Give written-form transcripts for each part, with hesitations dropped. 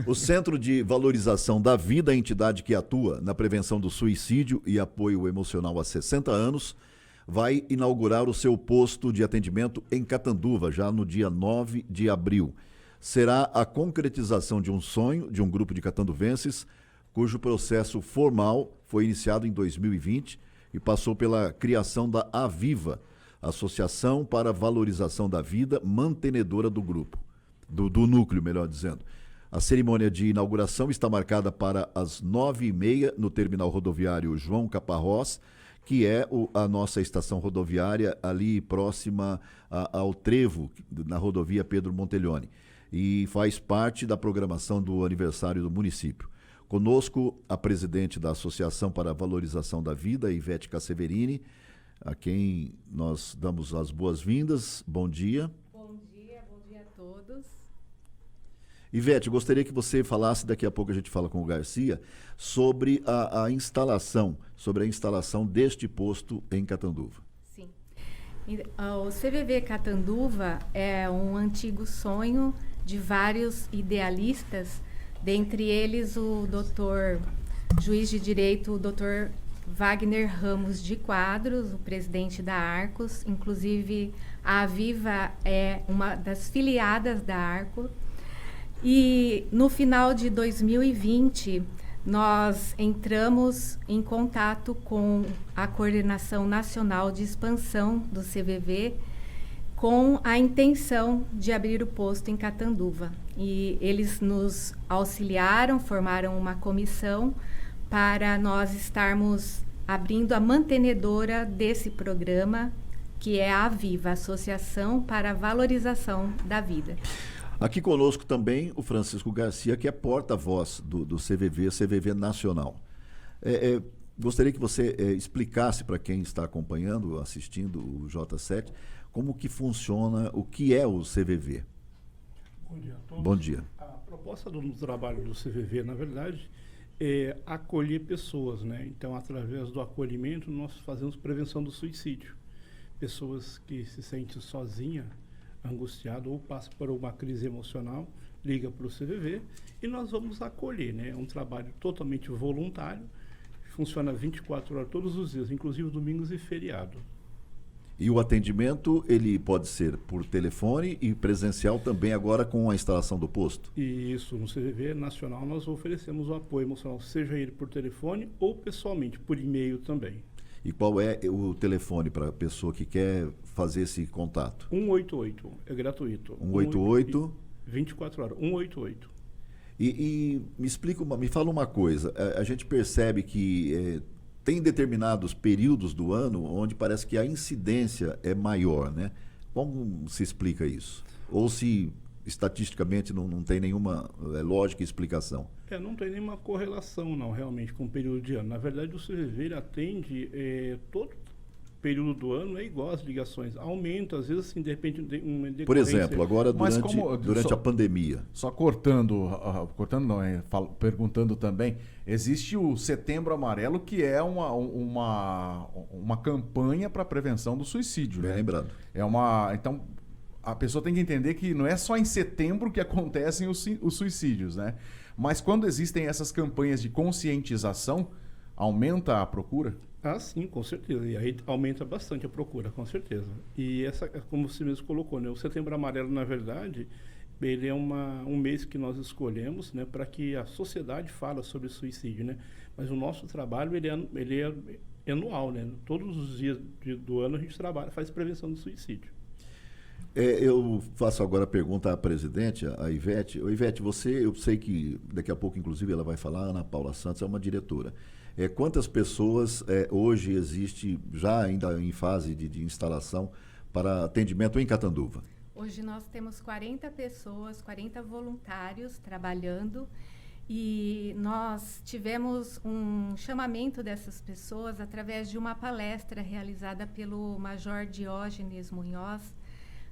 O Centro de Valorização da Vida, a entidade que atua na prevenção do suicídio e apoio emocional há 60 anos, vai inaugurar o seu posto de atendimento em Catanduva, já no dia 9 de abril. Será a concretização de um sonho de um grupo de catanduvenses, cujo processo formal foi iniciado em 2020 e passou pela criação da Aviva, Associação para a Valorização da Vida, mantenedora do grupo, do núcleo, melhor dizendo. A cerimônia de inauguração está marcada para as 9h30 no terminal rodoviário João Caparrós, que é a nossa estação rodoviária ali próxima ao trevo, na rodovia Pedro Montelhoni, e faz parte da programação do aniversário do município. Conosco, a presidente da Associação para a Valorização da Vida, Ivete Casseverini, a quem nós damos as boas-vindas. Bom dia. Bom dia a todos. Ivete, gostaria que você falasse, daqui a pouco a gente fala com o Garcia, sobre a instalação deste posto em Catanduva. Sim. O CVV Catanduva é um antigo sonho de vários idealistas, dentre eles o doutor, juiz de direito, o doutor Wagner Ramos de Quadros, o presidente da Arcos. Inclusive, a Aviva é uma das filiadas da Arcos. E no final de 2020, nós entramos em contato com a Coordenação Nacional de Expansão do CVV com a intenção de abrir o posto em Catanduva. E eles nos auxiliaram, formaram uma comissão para nós estarmos abrindo a mantenedora desse programa, que é a Aviva, Associação para a Valorização da Vida. Aqui conosco também o Francisco Garcia, que é porta-voz do CVV Nacional. Gostaria que você explicasse para quem está acompanhando, assistindo o J7, como que funciona, o que é o CVV. Bom dia a todos. Bom dia. A proposta do trabalho do CVV, na verdade, é acolher pessoas, né? Então, através do acolhimento, nós fazemos prevenção do suicídio. Pessoas que se sentem sozinhas, angustiado ou passa por uma crise emocional, liga para o CVV e nós vamos acolher, né? É um trabalho totalmente voluntário, funciona 24 horas todos os dias, inclusive domingos e feriado. E o atendimento, ele pode ser por telefone e presencial também agora com a instalação do posto? E isso, no CVV Nacional nós oferecemos o apoio emocional, seja ele por telefone ou pessoalmente, por e-mail também. E qual é o telefone para a pessoa que quer fazer esse contato? 188, é gratuito. 188? 24 horas, 188. E me fala uma coisa, a gente percebe que tem determinados períodos do ano onde parece que a incidência é maior, né? Como se explica isso? Ou se estatisticamente não tem nenhuma lógica e explicação? Não tem nenhuma correlação, não, realmente, com o período de ano. Na verdade, o CVV atende todo período do ano, é igual as ligações. Aumenta, às vezes, assim, de repente, uma decorrência. Por exemplo, agora durante a pandemia. Só perguntando também, existe o Setembro Amarelo, que é uma campanha para a prevenção do suicídio. Bem lembrado. Então, a pessoa tem que entender que não é só em setembro que acontecem os suicídios, né? Mas quando existem essas campanhas de conscientização, aumenta a procura? Ah, sim, com certeza. E aí aumenta bastante a procura, com certeza. E essa, como você mesmo colocou, né? O Setembro Amarelo, na verdade, ele é um mês que nós escolhemos, né, para que a sociedade fale sobre suicídio, né? Mas o nosso trabalho, ele é anual, né? Todos os dias do ano a gente trabalha, faz prevenção do suicídio. Eu faço agora a pergunta à presidente, a Ivete. Ivete, eu sei que daqui a pouco, inclusive, ela vai falar, a Ana Paula Santos é uma diretora. Quantas pessoas hoje existe, já ainda em fase de instalação, para atendimento em Catanduva? Hoje nós temos 40 pessoas, 40 voluntários trabalhando, e nós tivemos um chamamento dessas pessoas através de uma palestra realizada pelo Major Diógenes Munhoz,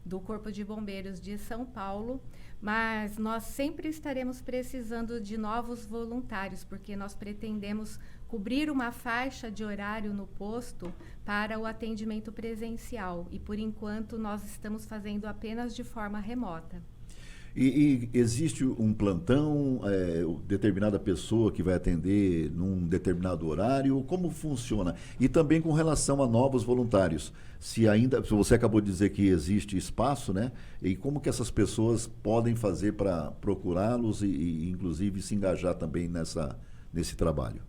do Corpo de Bombeiros de São Paulo, mas nós sempre estaremos precisando de novos voluntários, porque nós pretendemos cobrir uma faixa de horário no posto para o atendimento presencial, e por enquanto nós estamos fazendo apenas de forma remota. E existe um plantão, determinada pessoa que vai atender num determinado horário? Como funciona? E também com relação a novos voluntários. Se você acabou de dizer que existe espaço, né? E como que essas pessoas podem fazer para procurá-los e, inclusive, se engajar também nesse trabalho?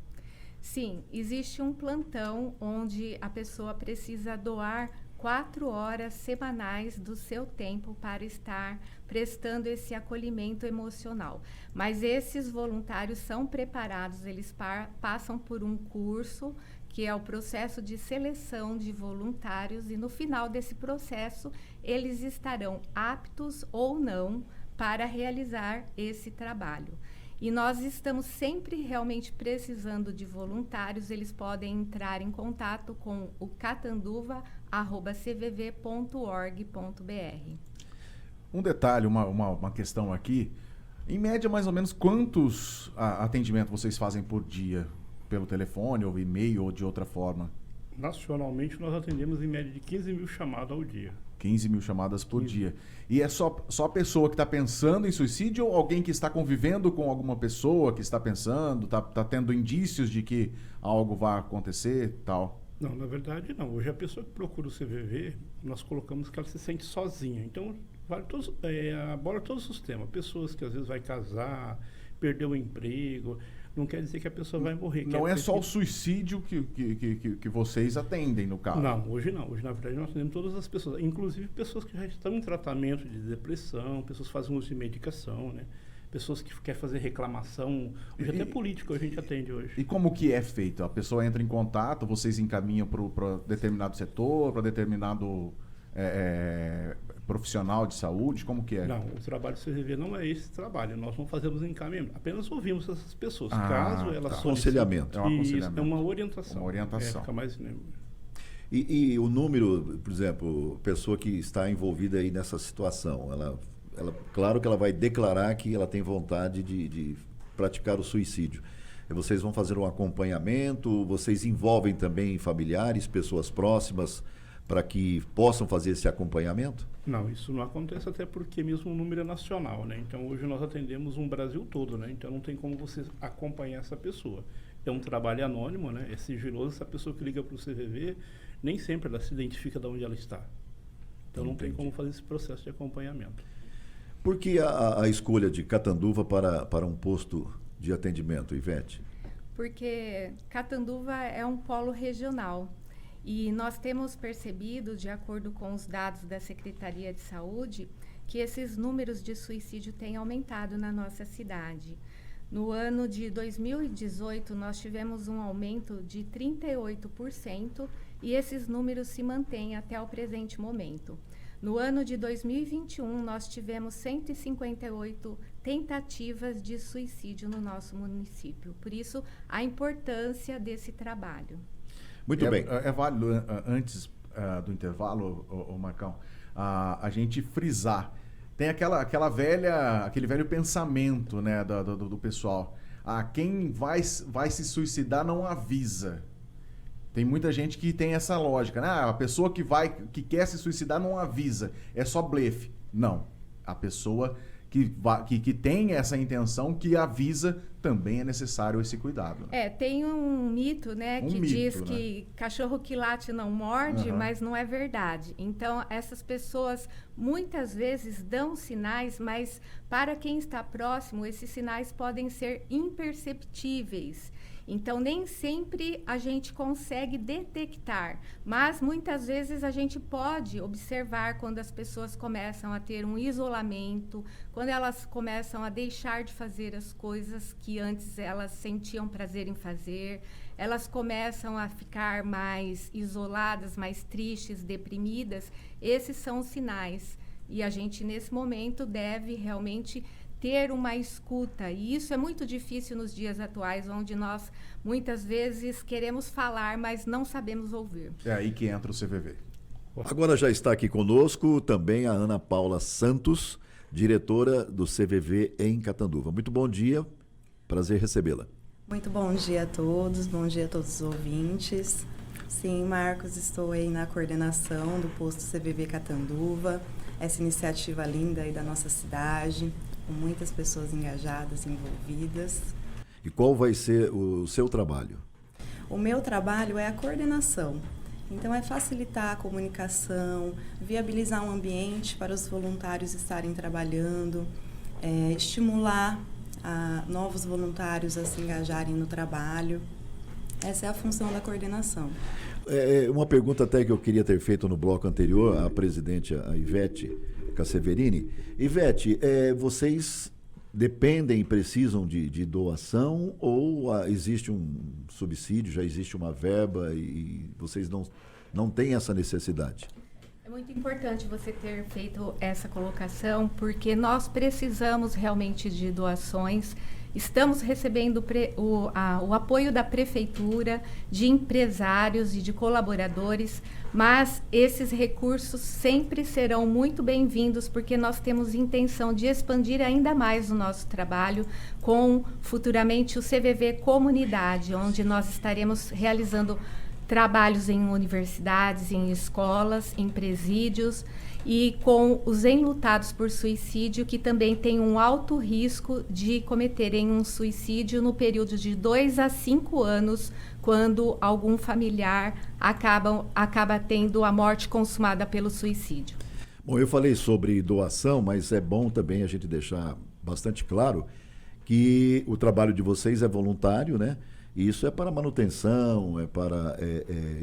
Sim, existe um plantão onde a pessoa precisa doar 4 horas semanais do seu tempo para estar prestando esse acolhimento emocional. Mas esses voluntários são preparados, eles passam por um curso, que é o processo de seleção de voluntários, e no final desse processo eles estarão aptos ou não para realizar esse trabalho. E nós estamos sempre realmente precisando de voluntários. Eles podem entrar em contato com o catanduva@cvv.org.br. Um detalhe, uma questão aqui. Em média, mais ou menos, quantos atendimentos vocês fazem por dia? Pelo telefone, ou e-mail, ou de outra forma? Nacionalmente, nós atendemos em média de 15 mil chamadas ao dia. 15 mil chamadas por dia. E é só a pessoa que está pensando em suicídio ou alguém que está convivendo com alguma pessoa que está pensando, está tendo indícios de que algo vai acontecer e tal? Não, na verdade não. Hoje a pessoa que procura o CVV, nós colocamos que ela se sente sozinha. Então, aborda todo o sistema. Pessoas que às vezes vai casar, perdeu o emprego, não quer dizer que a pessoa vai morrer. Não é só o suicídio que vocês atendem, no caso? Não, hoje não. Hoje, na verdade, nós atendemos todas as pessoas, inclusive pessoas que já estão em tratamento de depressão, pessoas que fazem uso de medicação, né? Pessoas que querem fazer reclamação. Hoje até político a gente atende hoje. E como que é feito? A pessoa entra em contato, vocês encaminham para determinado setor, para determinado profissional de saúde? Como que é? Não, o trabalho do CVV não é esse trabalho. Nós não fazemos encaminhamento. Apenas ouvimos essas pessoas. Caso elas aconselhamento. É um aconselhamento. É uma orientação. Uma orientação. Fica mais... E o número, por exemplo, pessoa que está envolvida aí nessa situação, ela claro que ela vai declarar que ela tem vontade de praticar o suicídio. E vocês vão fazer um acompanhamento, vocês envolvem também familiares, pessoas próximas, para que possam fazer esse acompanhamento? Não, isso não acontece até porque mesmo o número é nacional, né? Então hoje nós atendemos um Brasil todo, né? Então não tem como você acompanhar essa pessoa. É um trabalho anônimo, né? É sigiloso. Essa pessoa que liga para o CVV, nem sempre ela se identifica de onde ela está. Então não tem como fazer esse processo de acompanhamento. Por que a escolha de Catanduva para um posto de atendimento, Ivete? Porque Catanduva é um polo regional. E nós temos percebido, de acordo com os dados da Secretaria de Saúde, que esses números de suicídio têm aumentado na nossa cidade. No ano de 2018, nós tivemos um aumento de 38% e esses números se mantêm até o presente momento. No ano de 2021, nós tivemos 158 tentativas de suicídio no nosso município. Por isso, a importância desse trabalho. Muito bem. É válido, antes do intervalo, Marcão, a gente frisar. Tem aquele velho pensamento, né, do pessoal. Quem vai se suicidar não avisa. Tem muita gente que tem essa lógica, né? A pessoa que quer se suicidar não avisa. É só blefe. Não. A pessoa que tem essa intenção, que avisa, também é necessário esse cuidado. Né? Tem um mito, né, que diz que cachorro que late não morde, mas não é verdade. Então, essas pessoas muitas vezes dão sinais, mas para quem está próximo, esses sinais podem ser imperceptíveis. Então, nem sempre a gente consegue detectar, mas muitas vezes a gente pode observar quando as pessoas começam a ter um isolamento, quando elas começam a deixar de fazer as coisas que antes elas sentiam prazer em fazer, elas começam a ficar mais isoladas, mais tristes, deprimidas. Esses são os sinais. E a gente, nesse momento, deve realmente ter uma escuta, e isso é muito difícil nos dias atuais, onde nós muitas vezes queremos falar, mas não sabemos ouvir. É aí que entra o CVV. Agora já está aqui conosco também a Ana Paula Santos, diretora do CVV em Catanduva. Muito bom dia, prazer recebê-la. Muito bom dia a todos os ouvintes. Sim, Marcos, estou aí na coordenação do posto CVV Catanduva. essa iniciativa linda aí da nossa cidade, com muitas pessoas engajadas, envolvidas. E qual vai ser o seu trabalho? O meu trabalho é a coordenação. Então, é facilitar a comunicação, viabilizar um ambiente para os voluntários estarem trabalhando, estimular novos voluntários a se engajarem no trabalho. Essa é a função da coordenação. Uma pergunta até que eu queria ter feito no bloco anterior à presidente, a Ivete Casseverini. Ivete, vocês dependem, precisam de doação ou existe um subsídio, já existe uma verba e vocês não têm essa necessidade? É muito importante você ter feito essa colocação, porque nós precisamos realmente de doações. Estamos recebendo o apoio da prefeitura, de empresários e de colaboradores, mas esses recursos sempre serão muito bem-vindos, porque nós temos intenção de expandir ainda mais o nosso trabalho com, futuramente, o CVV Comunidade, onde nós estaremos realizando trabalhos em universidades, em escolas, em presídios e com os enlutados por suicídio, que também têm um alto risco de cometerem um suicídio no período de 2 a 5 anos, quando algum familiar acaba tendo a morte consumada pelo suicídio. Bom, eu falei sobre doação, mas é bom também a gente deixar bastante claro que o trabalho de vocês é voluntário, né? E isso é para manutenção, é para,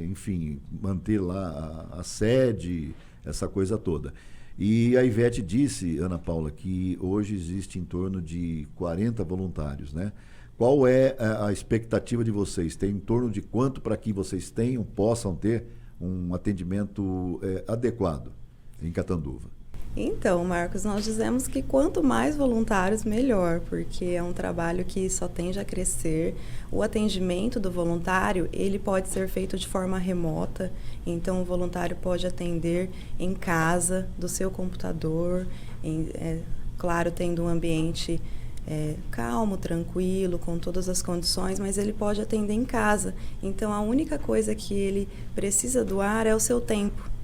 enfim, manter lá a sede, essa coisa toda. E a Ivete disse, Ana Paula, que hoje existe em torno de 40 voluntários, né? Qual é a expectativa de vocês? Tem em torno de quanto para que vocês possam ter um atendimento adequado em Catanduva? Então, Marcos, nós dizemos que quanto mais voluntários, melhor, porque é um trabalho que só tende a crescer. O atendimento do voluntário, ele pode ser feito de forma remota, então o voluntário pode atender em casa, do seu computador, claro, tendo um ambiente calmo, tranquilo, com todas as condições, mas ele pode atender em casa. Então, a única coisa que ele precisa doar é o seu tempo.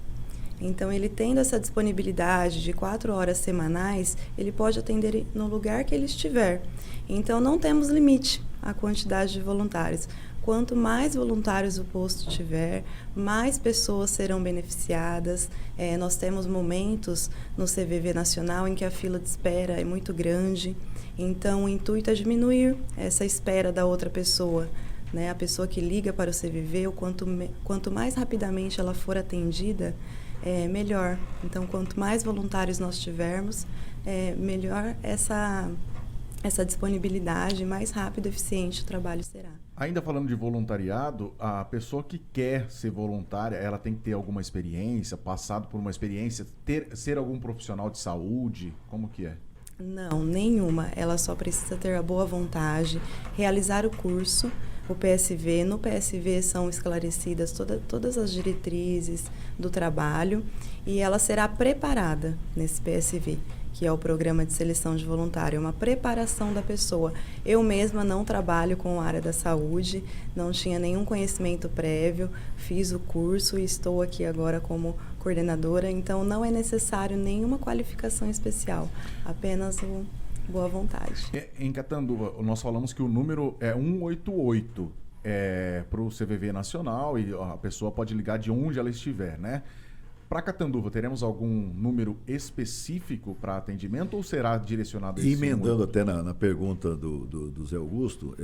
Então, ele tendo essa disponibilidade de 4 horas semanais, ele pode atender no lugar que ele estiver. Então, não temos limite à quantidade de voluntários. Quanto mais voluntários o posto tiver, mais pessoas serão beneficiadas. Nós temos momentos no CVV Nacional em que a fila de espera é muito grande. Então, o intuito é diminuir essa espera da outra pessoa. Né? A pessoa que liga para o CVV, quanto mais rapidamente ela for atendida, melhor. Então, quanto mais voluntários nós tivermos, melhor essa disponibilidade, mais rápido e eficiente o trabalho será. Ainda falando de voluntariado, a pessoa que quer ser voluntária, ela tem que ter alguma experiência, passado por uma experiência, ser algum profissional de saúde, como que é? Não, nenhuma. Ela só precisa ter a boa vontade, realizar o curso, o PSV. No PSV são esclarecidas todas as diretrizes do trabalho e ela será preparada nesse PSV, que é o Programa de Seleção de Voluntário, é uma preparação da pessoa. Eu mesma não trabalho com a área da saúde, não tinha nenhum conhecimento prévio, fiz o curso e estou aqui agora como coordenadora, então não é necessário nenhuma qualificação especial, apenas boa vontade. Em Catanduva, nós falamos que o número é 188 para o CVV Nacional e a pessoa pode ligar de onde ela estiver, né? Para Catanduva, teremos algum número específico para atendimento ou será direcionado a esse Emendando até na pergunta do Zé Augusto,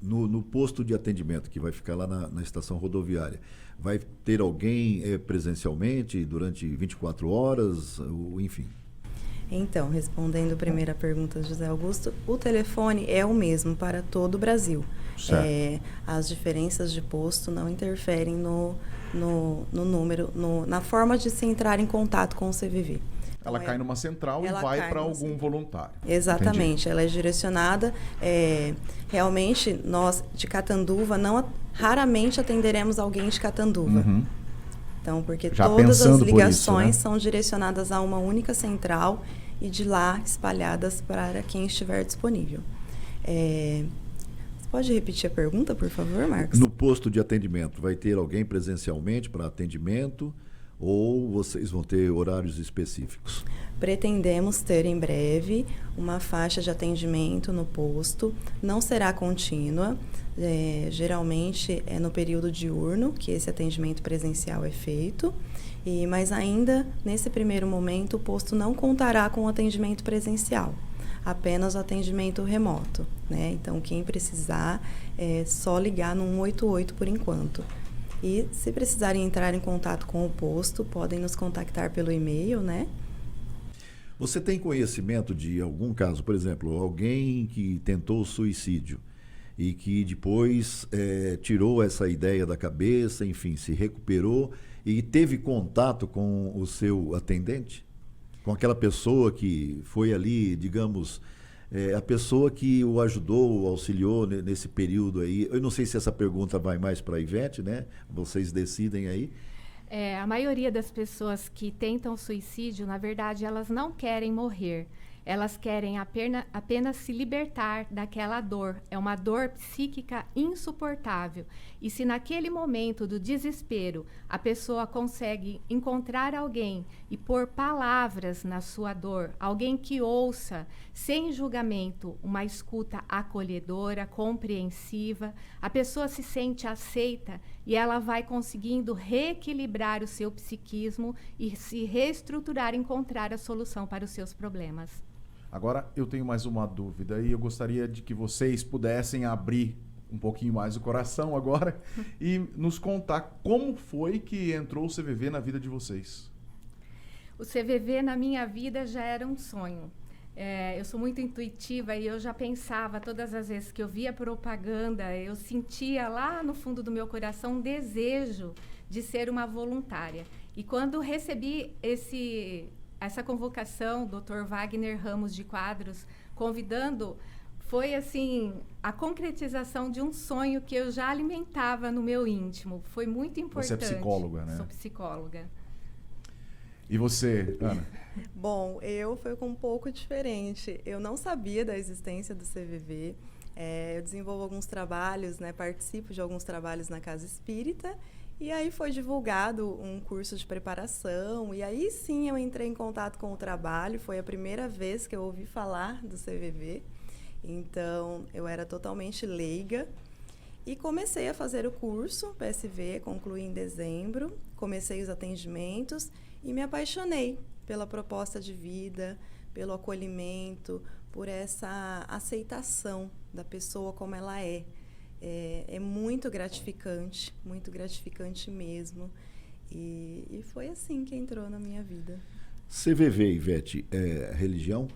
no posto de atendimento que vai ficar lá na estação rodoviária, vai ter alguém presencialmente durante 24 horas, enfim? Então, respondendo a primeira pergunta do José Augusto, o telefone é o mesmo para todo o Brasil. As diferenças de posto não interferem no número, na forma de se entrar em contato com o CVV. Ela cai numa central e vai para algum voluntário. Exatamente, Entendi. ela é direcionada. Realmente, nós de Catanduva, raramente atenderemos alguém de Catanduva. Uhum. Então, porque Já todas as ligações isso, né? são direcionadas a uma única central e de lá espalhadas para quem estiver disponível. Você pode repetir a pergunta, por favor, Marcos? No posto de atendimento, vai ter alguém presencialmente para atendimento ou vocês vão ter horários específicos? Pretendemos ter em breve uma faixa de atendimento no posto. Não será contínua, geralmente é no período diurno que esse atendimento presencial é feito. Mas ainda, nesse primeiro momento, o posto não contará com o atendimento presencial, apenas o atendimento remoto, né? Então, quem precisar, é só ligar no 188 por enquanto. E se precisarem entrar em contato com o posto, podem nos contactar pelo e-mail, né? Você tem conhecimento de algum caso, por exemplo, alguém que tentou suicídio e que depois tirou essa ideia da cabeça, enfim, se recuperou e teve contato com o seu atendente? Com aquela pessoa que foi ali, digamos, a pessoa que o ajudou, o auxiliou nesse período aí? Eu não sei se essa pergunta vai mais para a Ivete, né? Vocês decidem aí. A maioria das pessoas que tentam suicídio, na verdade, elas não querem morrer. Elas querem apenas se libertar daquela dor. É uma dor psíquica insuportável. E se naquele momento do desespero a pessoa consegue encontrar alguém e pôr palavras na sua dor, alguém que ouça, sem julgamento, uma escuta acolhedora, compreensiva, a pessoa se sente aceita e ela vai conseguindo reequilibrar o seu psiquismo e se reestruturar, encontrar a solução para os seus problemas. Agora, eu tenho mais uma dúvida e eu gostaria de que vocês pudessem abrir um pouquinho mais o coração agora e nos contar como foi que entrou o CVV na vida de vocês. O CVV na minha vida já era um sonho. Eu sou muito intuitiva e eu já pensava, todas as vezes que eu via propaganda, eu sentia lá no fundo do meu coração um desejo de ser uma voluntária. E quando recebi essa convocação, Dr. Wagner Ramos de Quadros, convidando, foi assim, a concretização de um sonho que eu já alimentava no meu íntimo. Foi muito importante. Você é psicóloga, né? Sou psicóloga. E você, Ana? Bom, foi um pouco diferente. Eu não sabia da existência do CVV. Eu desenvolvo alguns trabalhos, né, participo de alguns trabalhos na Casa Espírita. E aí foi divulgado um curso de preparação, e aí sim eu entrei em contato com o trabalho, foi a primeira vez que eu ouvi falar do CVV, então eu era totalmente leiga, e comecei a fazer o curso PSV, concluí em dezembro, comecei os atendimentos e me apaixonei pela proposta de vida, pelo acolhimento, por essa aceitação da pessoa como ela é. É muito gratificante mesmo. E foi assim que entrou na minha vida. CVV, Ivete, é religião?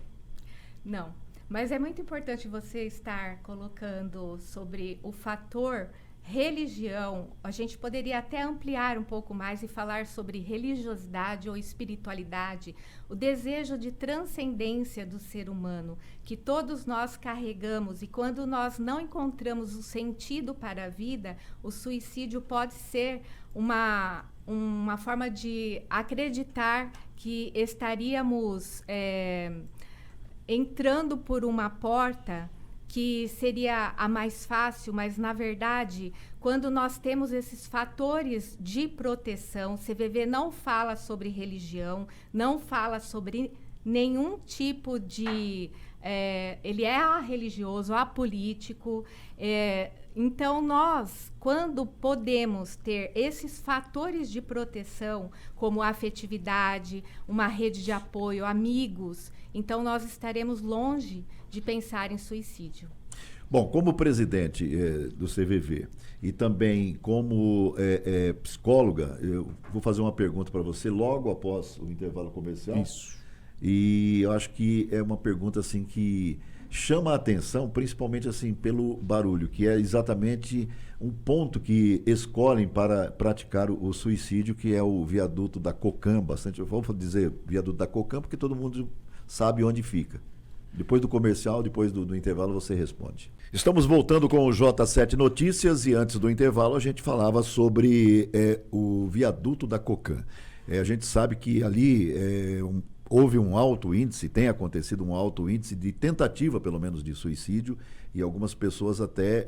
Não, mas é muito importante você estar colocando sobre o fator religião. A gente poderia até ampliar um pouco mais e falar sobre religiosidade ou espiritualidade, o desejo de transcendência do ser humano, que todos nós carregamos, e quando nós não encontramos o sentido para a vida, o suicídio pode ser uma forma de acreditar que estaríamos entrando por uma porta que seria a mais fácil, mas, na verdade, quando nós temos esses fatores de proteção, CVV não fala sobre religião, não fala sobre nenhum tipo de... ele é religioso, apolítico. Então, nós, quando podemos ter esses fatores de proteção, como a afetividade, uma rede de apoio, amigos, então nós estaremos longe de pensar em suicídio. Bom, como presidente do CVV e também como psicóloga, eu vou fazer uma pergunta para você logo após o intervalo comercial. Isso. E eu acho que é uma pergunta assim que chama a atenção, principalmente assim pelo barulho, que é exatamente um ponto que escolhem para praticar o suicídio, que é o viaduto da Cocam. Bastante, eu vou dizer viaduto da Cocam porque todo mundo sabe onde fica. Depois do comercial, depois do intervalo, você responde. Estamos voltando com o J7 Notícias e antes do intervalo a gente falava sobre o viaduto da Cocam. A gente sabe que ali houve um alto índice, tem acontecido um alto índice de tentativa, pelo menos, de suicídio, e algumas pessoas até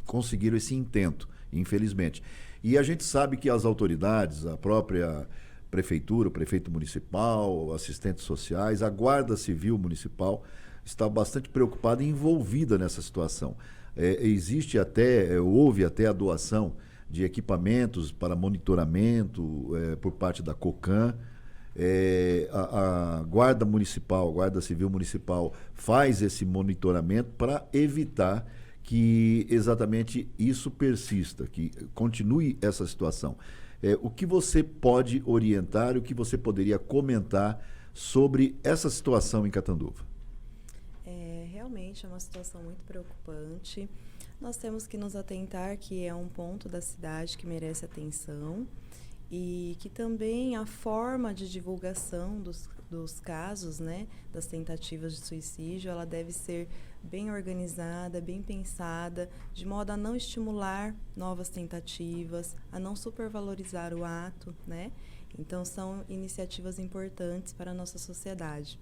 conseguiram esse intento. infelizmente. E a gente sabe que as autoridades, a própria prefeitura, o prefeito municipal, assistentes sociais, a Guarda Civil Municipal está bastante preocupada e envolvida nessa situação. Houve até a doação de equipamentos para monitoramento por parte da COCAN. A Guarda Municipal, a Guarda Civil Municipal faz esse monitoramento para evitar que exatamente isso persista, que continue essa situação. O que você pode orientar, o que você poderia comentar sobre essa situação em Catanduva? Realmente é uma situação muito preocupante. Nós temos que nos atentar que é um ponto da cidade que merece atenção e que também a forma de divulgação dos casos, né, das tentativas de suicídio, ela deve ser bem organizada, bem pensada, de modo a não estimular novas tentativas, a não supervalorizar o ato, né? Então, são iniciativas importantes para a nossa sociedade.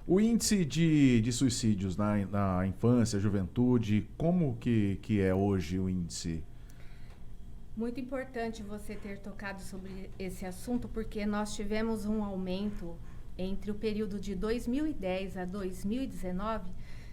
O índice de suicídios na infância, juventude, como que é hoje o índice? Muito importante você ter tocado sobre esse assunto, porque nós tivemos um aumento entre o período de 2010 a 2019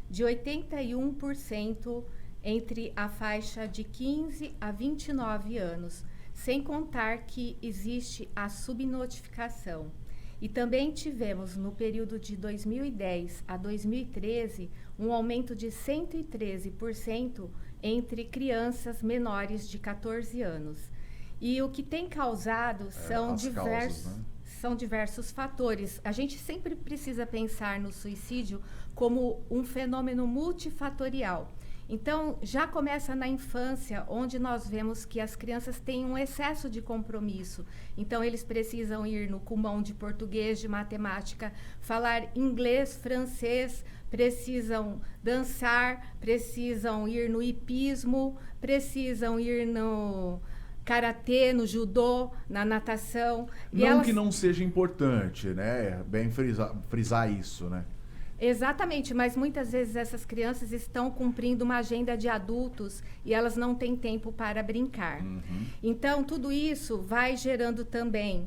de 81% entre a faixa de 15 a 29 anos, sem contar que existe a subnotificação. E também tivemos, no período de 2010 a 2013, um aumento de 113% entre crianças menores de 14 anos. E o que tem causado são diversos fatores. A gente sempre precisa pensar no suicídio como um fenômeno multifatorial. Então, já começa na infância, onde nós vemos que as crianças têm um excesso de compromisso. Então, eles precisam ir no Kumon de português, de matemática, falar inglês, francês, precisam dançar, precisam ir no hipismo, precisam ir no karatê, no judô, na natação. Não que não seja importante, né? Bem frisar isso, né? Exatamente, mas muitas vezes essas crianças estão cumprindo uma agenda de adultos e elas não têm tempo para brincar. Então, tudo isso vai gerando também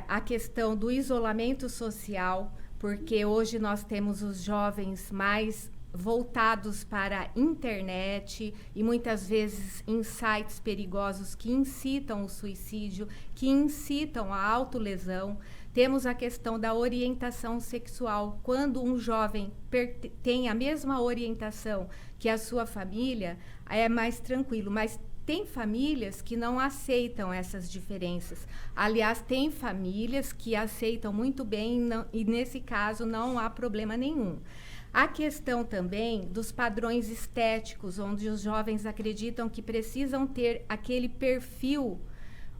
a questão do isolamento social, porque hoje nós temos os jovens mais voltados para a internet e muitas vezes em sites perigosos que incitam o suicídio, que incitam a autolesão. Temos a questão da orientação sexual. Quando um jovem tem a mesma orientação que a sua família, é mais tranquilo. Mas tem famílias que não aceitam essas diferenças. Aliás, tem famílias que aceitam muito bem e nesse caso não há problema nenhum. A questão também dos padrões estéticos, onde os jovens acreditam que precisam ter aquele perfil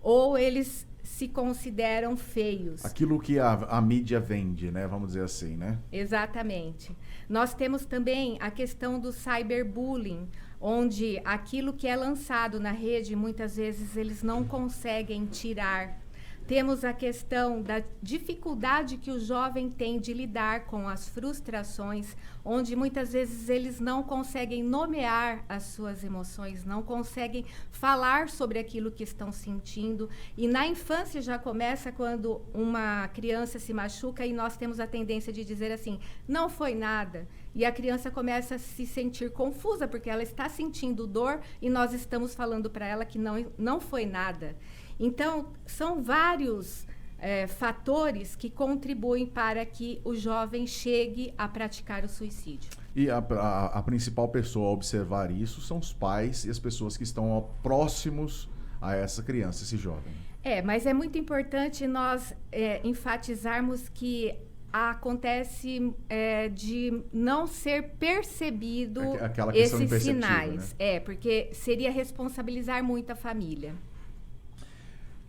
ou eles se consideram feios. Aquilo que a mídia vende, né? Vamos dizer assim, né? Exatamente. Nós temos também a questão do cyberbullying, onde aquilo que é lançado na rede, muitas vezes eles não conseguem tirar. Temos a questão da dificuldade que o jovem tem de lidar com as frustrações, onde muitas vezes eles não conseguem nomear as suas emoções, não conseguem falar sobre aquilo que estão sentindo. E na infância já começa quando uma criança se machuca e nós temos a tendência de dizer assim, não foi nada. E a criança começa a se sentir confusa, porque ela está sentindo dor e nós estamos falando para ela que não foi nada. Então, são vários fatores que contribuem para que o jovem chegue a praticar o suicídio. E a principal pessoa a observar isso são os pais e as pessoas que estão próximos a essa criança, esse jovem. Mas é muito importante nós enfatizarmos que acontece de não ser percebido esses sinais. Né? Porque seria responsabilizar muito a família.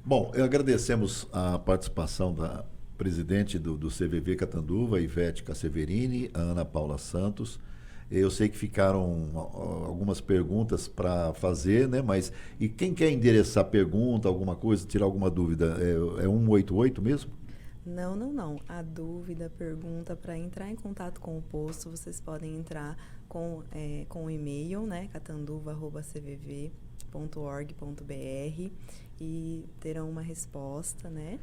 Bom, agradecemos a participação da presidente do CVV Catanduva, Ivete Casseverini, a Ana Paula Santos. Eu sei que ficaram algumas perguntas para fazer, né? Mas e quem quer endereçar pergunta, alguma coisa, tirar alguma dúvida, é 188 mesmo? Não. A dúvida, pergunta, para entrar em contato com o posto, vocês podem entrar com o e-mail, né, catanduva@cvv.org.br, e terão uma resposta, né?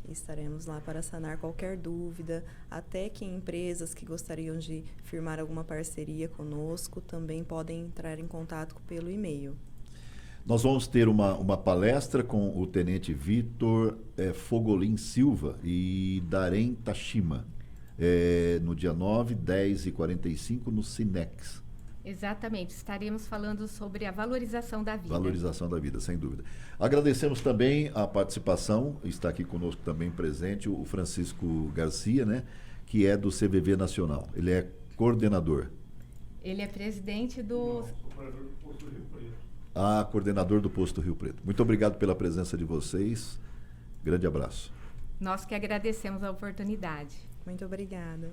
Estaremos lá para sanar qualquer dúvida, até que empresas que gostariam de firmar alguma parceria conosco também podem entrar em contato pelo e-mail. Nós vamos ter uma palestra com o Tenente Vitor Fogolin Silva e Darém Tashima, no dia 9, 10 e 45 no Cinex. Exatamente, estaremos falando sobre a valorização da vida. Valorização da vida, sem dúvida. Agradecemos também a participação, está aqui conosco também presente o Francisco Garcia, né, que é do CVV Nacional. Ele é coordenador. Ele é presidente do... Coordenador do Posto Rio Preto. Muito obrigado pela presença de vocês. Grande abraço. Nós que agradecemos a oportunidade. Muito obrigada.